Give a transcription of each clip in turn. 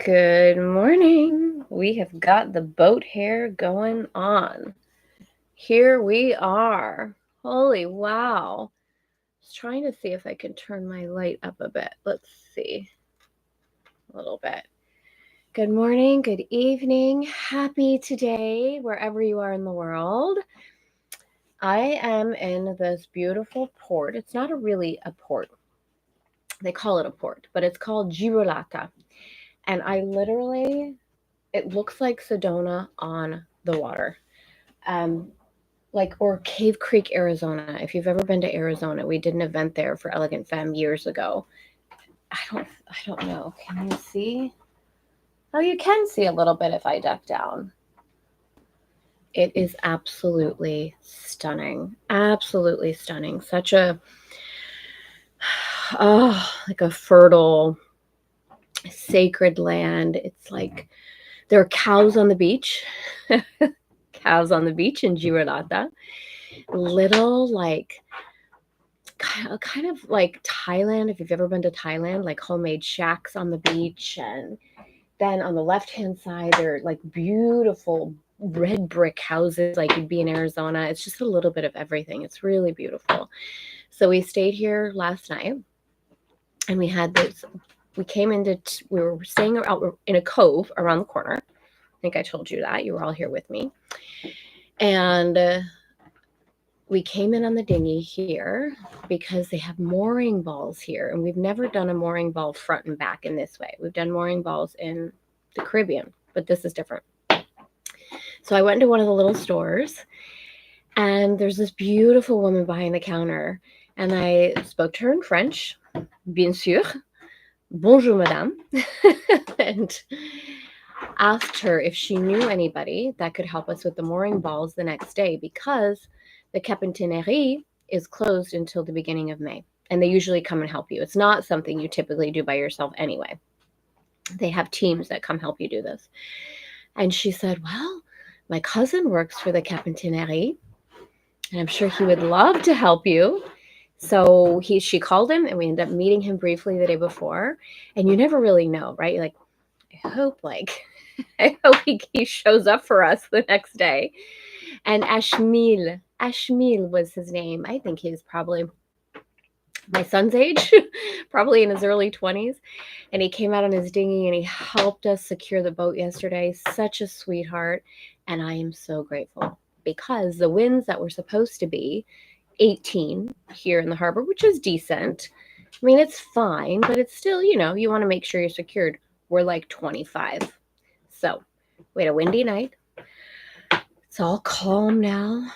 Good morning. We have got the boat hair going on. Here we are. Holy wow. I was trying to see if I can turn my light up a bit. Let's see. A little bit. Good morning, good evening, happy today, wherever you are in the world. I am in this beautiful port. It's not really a port. They call it a port, but it's called Girolata. And it looks like Sedona on the water. Um, or Cave Creek, Arizona. If you've ever been to Arizona, we did an event there for Elegant Femme years ago. I don't know. Can you see? Oh, you can see a little bit if I duck down. It is absolutely stunning. Absolutely stunning. Such a like a fertile, sacred land. It's like there are cows on the beach. Cows on the beach in Girolata. Little kind of like Thailand, if you've ever been to Thailand, like homemade shacks on the beach. And then on the left-hand side, there are like beautiful red brick houses like you'd be in Arizona. It's just a little bit of everything. It's really beautiful. So we stayed here last night and we were staying out in a cove around the corner. I think I told you that. You were all here with me. And we came in on the dinghy here because they have mooring balls here. And we've never done a mooring ball front and back in this way. We've done mooring balls in the Caribbean, but this is different. So I went into one of the little stores and there's this beautiful woman behind the counter. And I spoke to her in French, bien sûr. Bonjour, madame. And asked her if she knew anybody that could help us with the mooring balls the next day because the Capitanerie is closed until the beginning of May. And they usually come and help you. It's not something you typically do by yourself anyway. They have teams that come help you do this. And she said, well, my cousin works for the Capitanerie, and I'm sure he would love to help you. So she called him, and we ended up meeting him briefly the day before. And you never really know, right? You're like, I hope he shows up for us the next day. And Ashmil was his name. I think he was probably my son's age, probably in his early 20s. And he came out on his dinghy and he helped us secure the boat yesterday. Such a sweetheart. And I am so grateful because the winds that were supposed to be 18 here in the harbor, which is decent. I mean, it's fine, but it's still, you want to make sure you're secured. We're like 25. So we had a windy night. It's all calm now.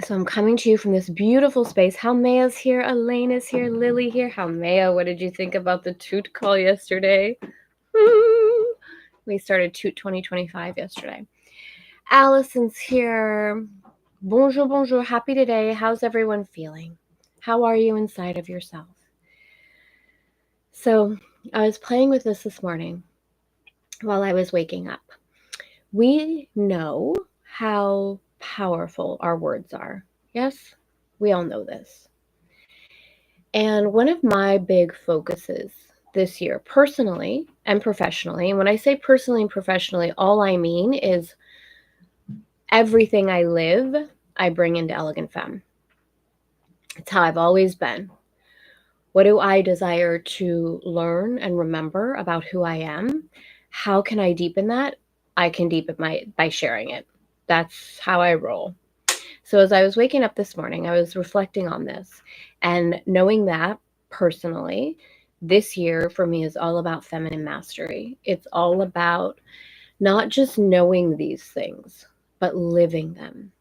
So I'm coming to you from this beautiful space. Haumea's here, Elaine is here, Lily here. Haumea, what did you think about the toot call yesterday? We started Toot 2025 yesterday. Allison's here. Bonjour, bonjour. Happy today. How's everyone feeling? How are you inside of yourself? So I was playing with this morning while I was waking up. We know how powerful our words are. Yes, we all know this. And one of my big focuses this year, personally and professionally, and when I say personally and professionally, all I mean is everything I live, I bring into Elegant Femme. It's how I've always been. What do I desire to learn and remember about who I am? How can I deepen that? I can deepen by sharing it. That's how I roll. So as I was waking up this morning, I was reflecting on this and knowing that personally, this year for me is all about feminine mastery. It's all about not just knowing these things, but living them.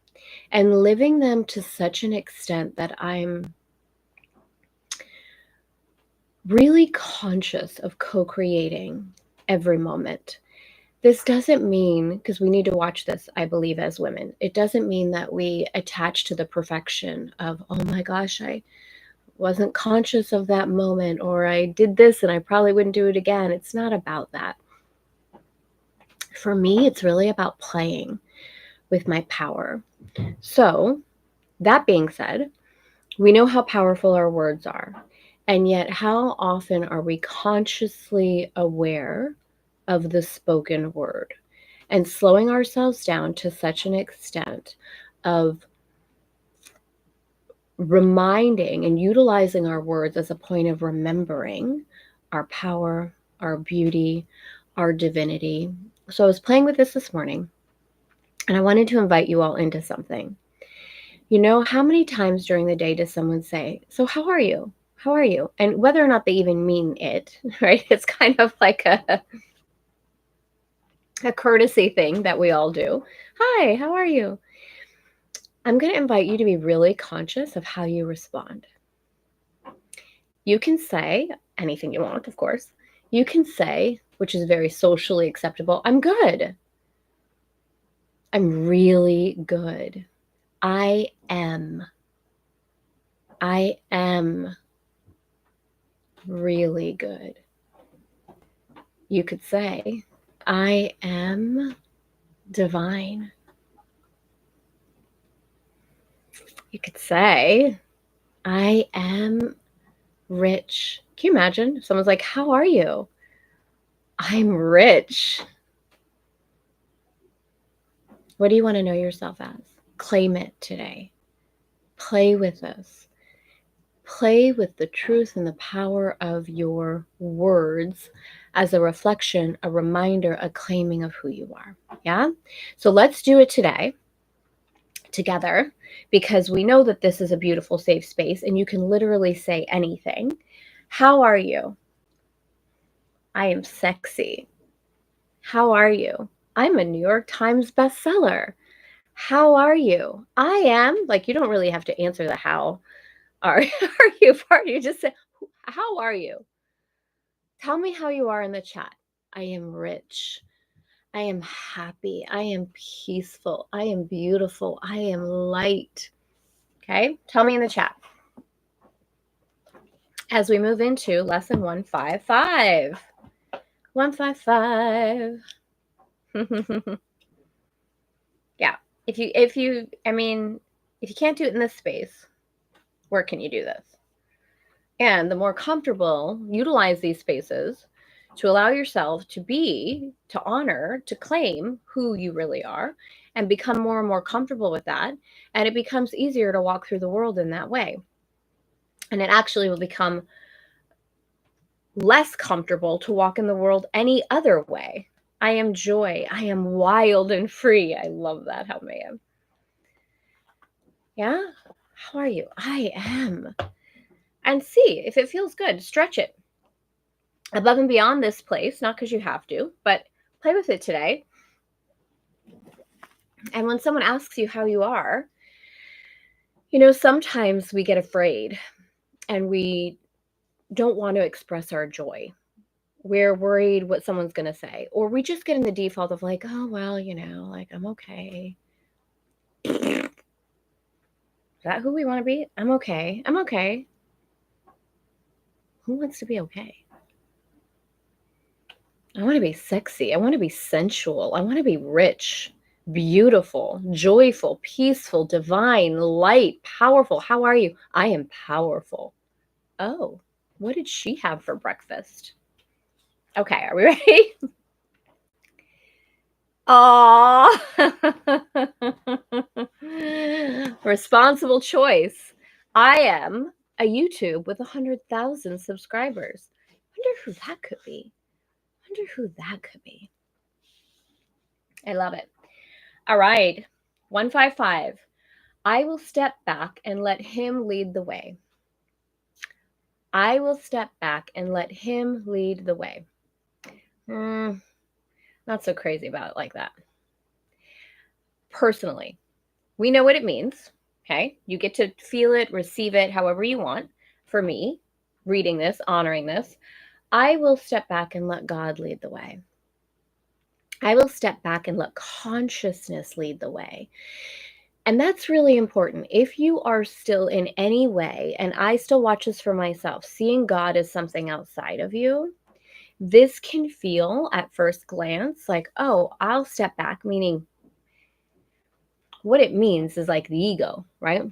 And living them to such an extent that I'm really conscious of co-creating every moment. This doesn't mean, because we need to watch this, I believe, as women, it doesn't mean that we attach to the perfection of, oh my gosh, I wasn't conscious of that moment, or I did this and I probably wouldn't do it again. It's not about that. For me, it's really about playing with my power. So, that being said, we know how powerful our words are. And yet, how often are we consciously aware of the spoken word and slowing ourselves down to such an extent of reminding and utilizing our words as a point of remembering our power, our beauty, our divinity. So I was playing with this morning, and I wanted to invite you all into something. You know, how many times during the day does someone say, "So how are you? How are you?" And whether or not they even mean it, right? It's kind of like a courtesy thing that we all do. "Hi, how are you?" I'm going to invite you to be really conscious of how you respond. You can say anything you want, of course. You can say, which is very socially acceptable, "I'm good. I'm really good. I am. I am really good." You could say, "I am divine." You could say, "I am rich." Can you imagine if someone's like, "How are you?" "I'm rich." What do you want to know yourself as? Claim it today. Play with this. Play with the truth and the power of your words as a reflection, a reminder, a claiming of who you are. Yeah? So let's do it today together, because we know that this is a beautiful, safe space and you can literally say anything. How are you? I am sexy. How are you? I'm a New York Times bestseller. How are you? I am, like, you don't really have to answer the how are, are you part. You just say, how are you? Tell me how you are in the chat. I am rich. I am happy. I am peaceful. I am beautiful. I am light. Okay? Tell me in the chat. As we move into lesson 155. 155. Yeah. If you can't do it in this space, where can you do this? And the more comfortable, utilize these spaces to allow yourself to be, to honor, to claim who you really are, and become more and more comfortable with that. And it becomes easier to walk through the world in that way. And it actually will become less comfortable to walk in the world any other way. I am joy. I am wild and free. I love that, how I am. Yeah? How are you? I am. And see if it feels good. Stretch it above and beyond this place, not because you have to, but play with it today. And when someone asks you how you are, you know, sometimes we get afraid and we don't want to express our joy. We're worried what someone's going to say, or we just get in the default of like, oh, well, you know, like, I'm okay. Is that who we want to be? I'm okay. I'm okay. Who wants to be okay? I want to be sexy. I want to be sensual. I want to be rich, beautiful, joyful, peaceful, divine, light, powerful. How are you? I am powerful. Oh, what did she have for breakfast? Okay, are we ready? Aww. Responsible choice. I am a YouTube with 100,000 subscribers. Wonder who that could be. Wonder who that could be. I love it. All right. 155. I will step back and let him lead the way. I will step back and let him lead the way. Not so crazy about it like that. Personally, we know what it means. Okay. You get to feel it, receive it however you want. For me, reading this, honoring this, I will step back and let God lead the way. I will step back and let consciousness lead the way. And that's really important. If you are still in any way, and I still watch this for myself, seeing God as something outside of you, this can feel at first glance like, oh, I'll step back, meaning what it means is like the ego, right?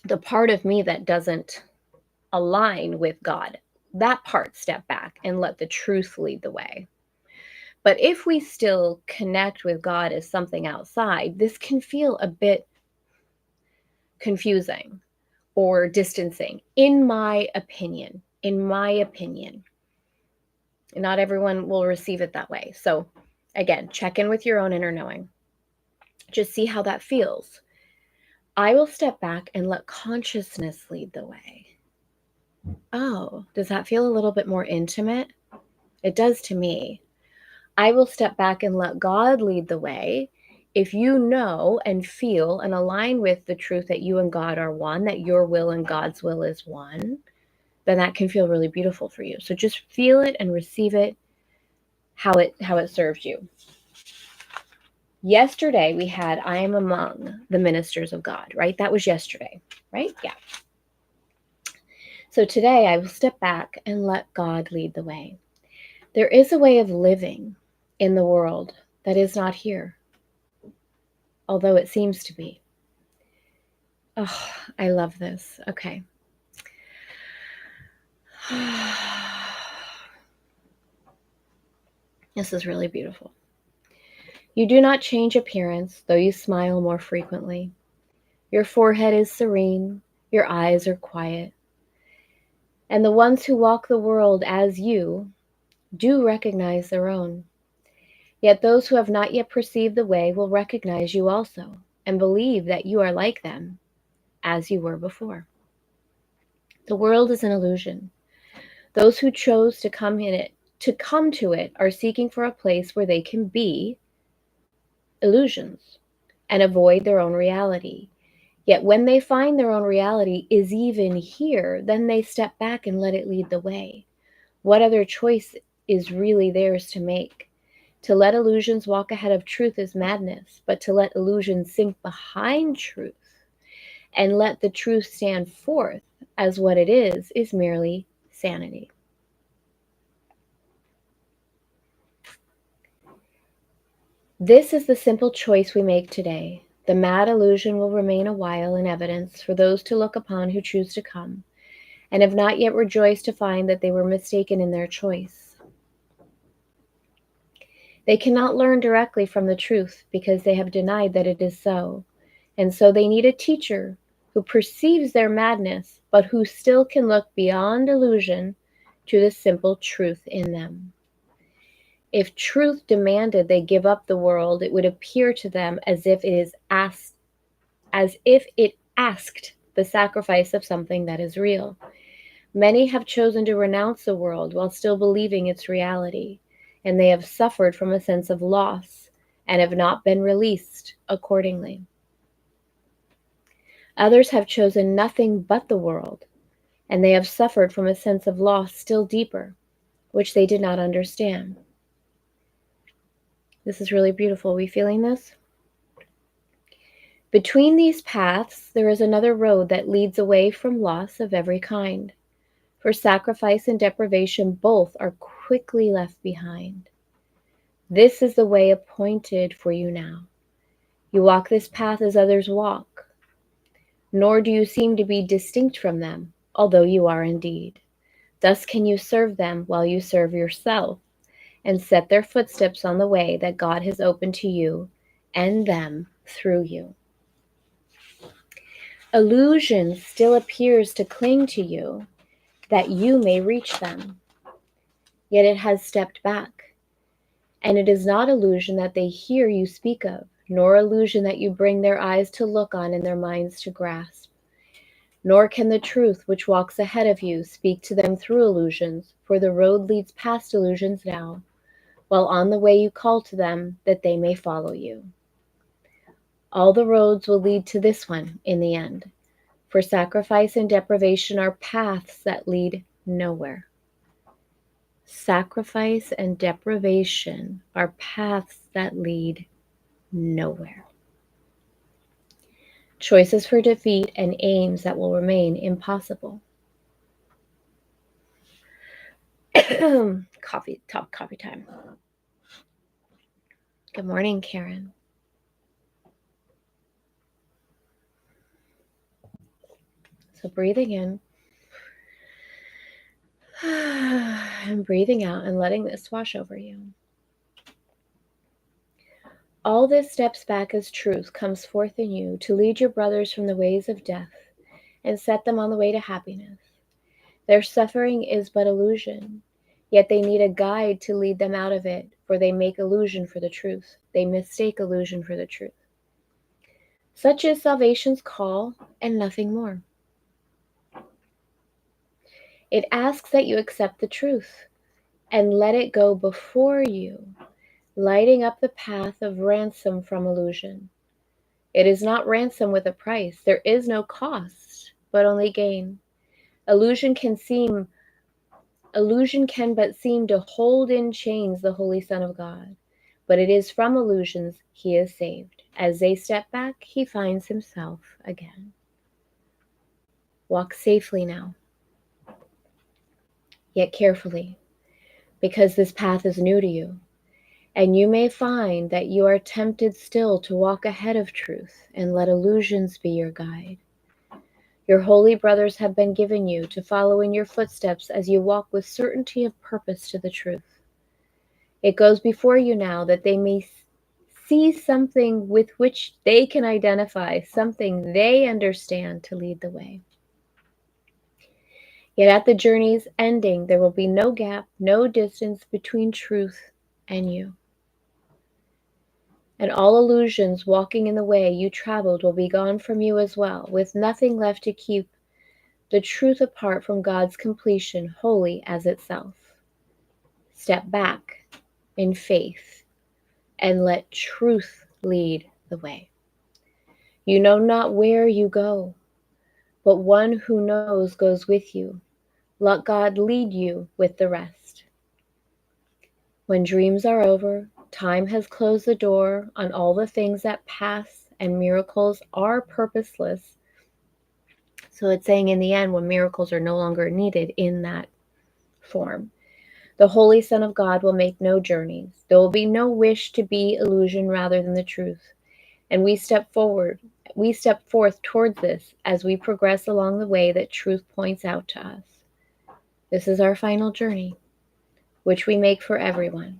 The part of me that doesn't align with God. That part, step back and let the truth lead the way. But if we still connect with God as something outside, this can feel a bit confusing or distancing, in my opinion. In my opinion. Not everyone will receive it that way. So again, check in with your own inner knowing. Just see how that feels. I will step back and let consciousness lead the way. Oh, does that feel a little bit more intimate? It does to me. I will step back and let God lead the way. If you know and feel and align with the truth that you and God are one, that your will and God's will is one, then that can feel really beautiful for you. So just feel it and receive it how it serves you. Yesterday we had I am among the ministers of God, right? That was yesterday, right? Yeah. So today I will step back and let God lead the way. There is a way of living in the world that is not here, although it seems to be. Oh, I love this. Okay. This is really beautiful. You do not change appearance, though you smile more frequently. Your forehead is serene, your eyes are quiet. And the ones who walk the world as you do recognize their own. Yet those who have not yet perceived the way will recognize you also, and believe that you are like them, as you were before. The world is an illusion. Those who chose to come to it are seeking for a place where they can be illusions and avoid their own reality. Yet when they find their own reality is even here, then they step back and let it lead the way. What other choice is really theirs to make? To let illusions walk ahead of truth is madness, but to let illusions sink behind truth and let the truth stand forth as what it is merely sanity. This is the simple choice we make today. The mad illusion will remain a while in evidence for those to look upon who choose to come, and have not yet rejoiced to find that they were mistaken in their choice. They cannot learn directly from the truth because they have denied that it is so, and so they need a teacher who perceives their madness, but who still can look beyond illusion to the simple truth in them. If truth demanded they give up the world, it would appear to them as if it asked the sacrifice of something that is real. Many have chosen to renounce the world while still believing its reality, and they have suffered from a sense of loss and have not been released accordingly. Others have chosen nothing but the world, and they have suffered from a sense of loss still deeper, which they did not understand. This is really beautiful. Are we feeling this? Between these paths, there is another road that leads away from loss of every kind. For sacrifice and deprivation both are quickly left behind. This is the way appointed for you now. You walk this path as others walk, nor do you seem to be distinct from them, although you are indeed. Thus can you serve them while you serve yourself, and set their footsteps on the way that God has opened to you and them through you. Illusion still appears to cling to you, that you may reach them. Yet it has stepped back, and it is not illusion that they hear you speak of, nor illusion that you bring their eyes to look on and their minds to grasp. Nor can the truth which walks ahead of you speak to them through illusions, for the road leads past illusions now, while on the way you call to them that they may follow you. All the roads will lead to this one in the end, for sacrifice and deprivation are paths that lead nowhere. Sacrifice and deprivation are paths that lead nowhere. Choices for defeat and aims that will remain impossible. Coffee time. Good morning, Karen. So breathing in And breathing out and letting this wash over you. All this steps back as truth comes forth in you to lead your brothers from the ways of death and set them on the way to happiness. Their suffering is but illusion, yet they need a guide to lead them out of it, for they make illusion for the truth. They mistake illusion for the truth. Such is salvation's call and nothing more. It asks that you accept the truth and let it go before you, lighting up the path of ransom from illusion. It is not ransom with a price. There is no cost, but only gain. Illusion can but seem to hold in chains the Holy Son of God. But it is from illusions he is saved. As they step back, he finds himself again. Walk safely now, yet carefully, because this path is new to you. And you may find that you are tempted still to walk ahead of truth and let illusions be your guide. Your holy brothers have been given you to follow in your footsteps as you walk with certainty of purpose to the truth. It goes before you now that they may see something with which they can identify, something they understand to lead the way. Yet at the journey's ending, there will be no gap, no distance between truth and you. And all illusions walking in the way you traveled will be gone from you as well, with nothing left to keep the truth apart from God's completion, holy as itself. Step back in faith and let truth lead the way. You know not where you go, but one who knows goes with you. Let God lead you with the rest. When dreams are over, time has closed the door on all the things that pass, and miracles are purposeless. So it's saying in the end, when miracles are no longer needed in that form, the Holy Son of God will make no journeys. There will be no wish to be illusion rather than the truth. And we step forth towards this as we progress along the way that truth points out to us. This is our final journey, which we make for everyone.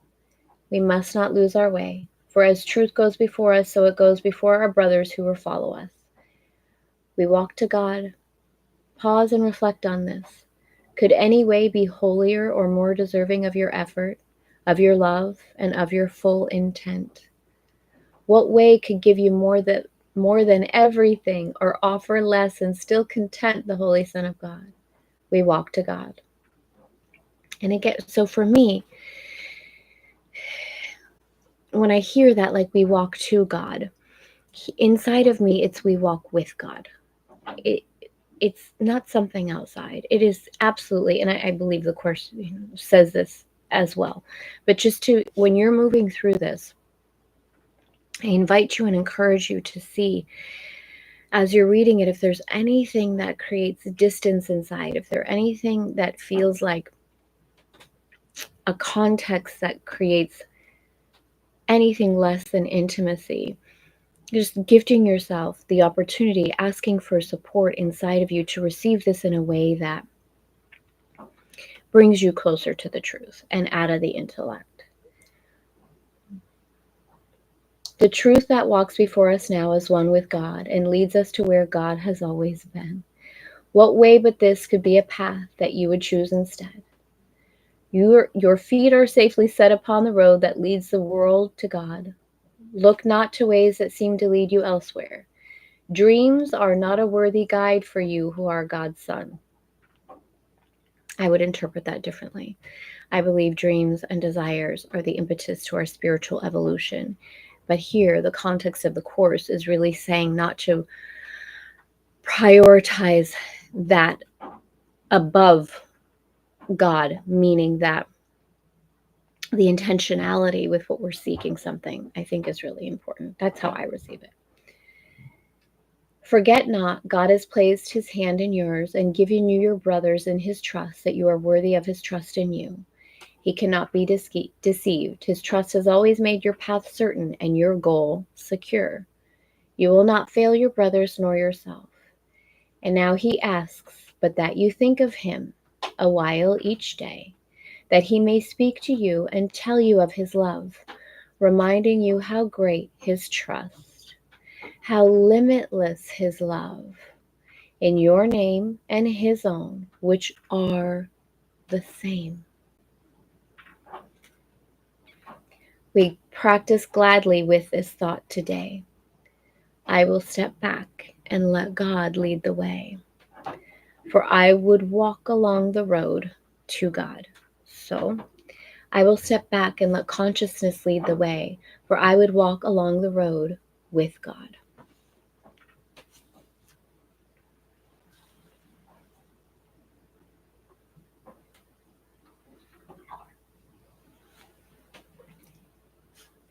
We must not lose our way, for as truth goes before us, so it goes before our brothers who will follow us. We walk to God. Pause and reflect on this. Could any way be holier or more deserving of your effort, of your love, and of your full intent? What way could give you more than everything, or offer less and still content the Holy Son of God? We walk to God. And so for me, when I hear that, like we walk to God, inside of me, it's we walk with God. It's not something outside. It is absolutely, and I believe the Course says this as well. But just when you're moving through this, I invite you and encourage you to see, as you're reading it, if there's anything that creates distance inside, if there's anything that feels like a context that creates anything less than intimacy, just gifting yourself the opportunity, asking for support inside of you to receive this in a way that brings you closer to the truth and out of the intellect. The truth that walks before us now is one with God and leads us to where God has always been. What way but this could be a path that you would choose instead? Your feet are safely set upon the road that leads the world to God. Look not to ways that seem to lead you elsewhere. Dreams are not a worthy guide for you who are God's son. I would interpret that differently. I believe dreams and desires are the impetus to our spiritual evolution. But here, the context of the Course is really saying not to prioritize that above God, meaning that the intentionality with what we're seeking something, I think, is really important. That's how I receive it. Forget not, God has placed his hand in yours and given you your brothers in his trust, that you are worthy of his trust in you. He cannot be deceived. His trust has always made your path certain and your goal secure. You will not fail your brothers nor yourself. And now he asks, but that you think of him a while each day, that he may speak to you and tell you of his love, reminding you how great his trust, how limitless his love, in your name and his own, which are the same. We practice gladly with this thought today. I will step back and let God lead the way, for I would walk along the road to God. So I will step back and let consciousness lead the way, for I would walk along the road with God.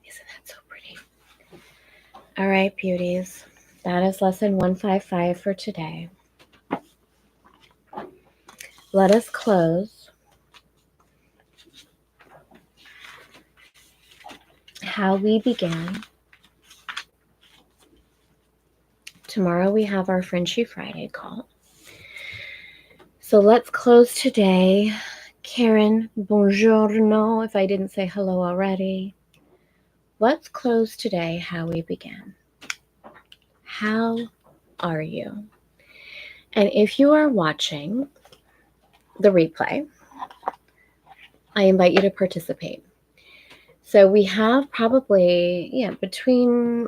Isn't that so pretty? All right, beauties. That is lesson 155 for today. Let us close how we began. Tomorrow we have our Frenchy Friday call. So let's close today. Karen, buongiorno, if I didn't say hello already. Let's close today how we began. How are you? And if you are watching the replay, I invite you to participate. So we have probably, between,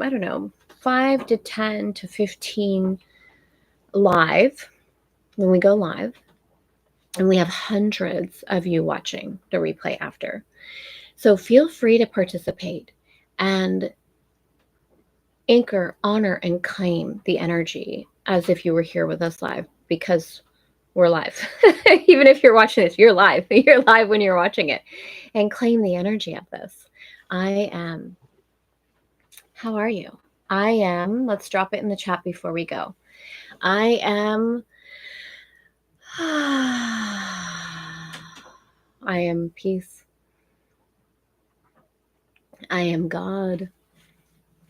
5 to 10 to 15 live when we go live. And we have hundreds of you watching the replay after. So feel free to participate and anchor, honor, and claim the energy as if you were here with us live, because we're live. Even if you're watching this, you're live. You're live when you're watching it. And claim the energy of this. I am. How are you? I am. Let's drop it in the chat before we go. I am. I am peace. I am God.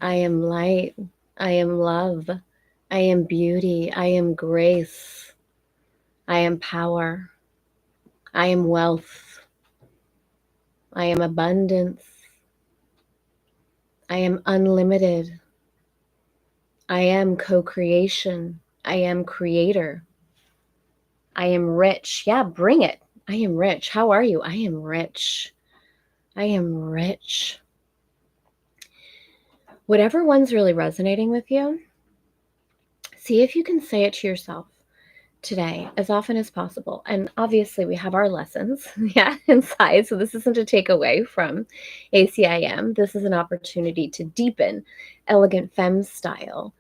I am light. I am love. I am beauty. I am grace. I am power. I am wealth. I am abundance. I am unlimited. I am co-creation. I am creator. I am rich. Yeah, bring it. I am rich. How are you? I am rich. I am rich. Whatever one's really resonating with you, see if you can say it to yourself today as often as possible. And obviously we have our lessons, inside. So this isn't a takeaway from ACIM. This is an opportunity to deepen elegant femme style,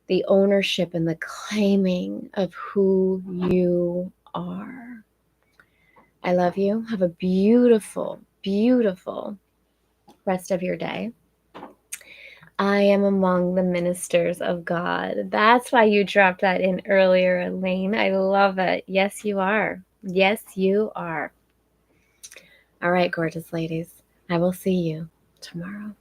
the ownership and the claiming of who you are. I love you. Have a beautiful, beautiful rest of your day. I am among the ministers of God. That's why you dropped that in earlier, Elaine. I love it. Yes, you are. Yes, you are. All right, gorgeous ladies. I will see you tomorrow.